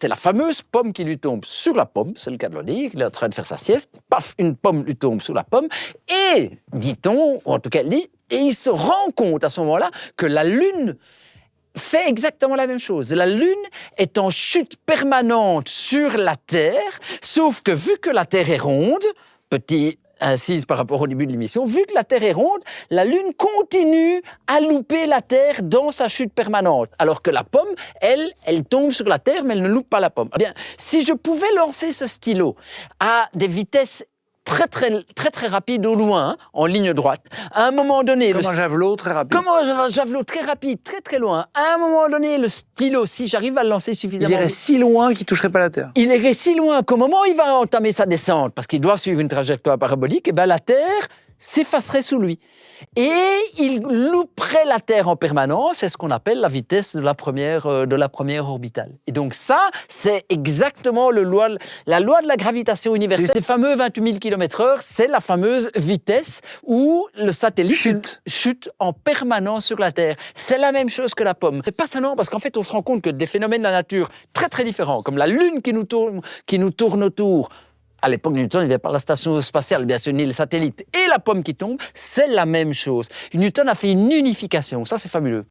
C'est la fameuse pomme qui lui tombe sur la pomme, c'est le cas de le dire, il est en train de faire sa sieste, paf, une pomme lui tombe sur la pomme, et, dit-on, ou en tout cas elle dit, et il se rend compte à ce moment-là que la Lune fait exactement la même chose. La Lune est en chute permanente sur la Terre, sauf que vu que la Terre est ronde, petit incise par rapport au début de l'émission, vu que la Terre est ronde, la Lune continue à louper la Terre dans sa chute permanente, alors que la pomme, elle tombe sur la Terre, mais elle ne loupe pas la pomme. Eh bien, si je pouvais lancer ce stylo à des vitesses très rapide au loin, en ligne droite. À un moment donné... Comme un javelot très rapide. Comme un javelot très rapide, très loin. À un moment donné, le stylo, si j'arrive à le lancer suffisamment... Il irait si loin qu'il ne toucherait pas la Terre. Il irait si loin qu'au moment où il va entamer sa descente, parce qu'il doit suivre une trajectoire parabolique, et ben la Terre s'effacerait sous lui. Et il louperait la Terre en permanence, c'est ce qu'on appelle la vitesse de la première orbitale. Et donc ça, c'est exactement la loi de la gravitation universelle. Ces fameux 28 000 km/h, c'est la fameuse vitesse où le satellite chute en permanence sur la Terre. C'est la même chose que la pomme. C'est passionnant parce qu'en fait, on se rend compte que des phénomènes de la nature très différents, comme la Lune qui nous tourne autour, à l'époque de Newton, il n'y avait pas la station spatiale, bien sûr, ni le satellite. Et la pomme qui tombe, c'est la même chose. Newton a fait une unification. Ça, c'est fabuleux.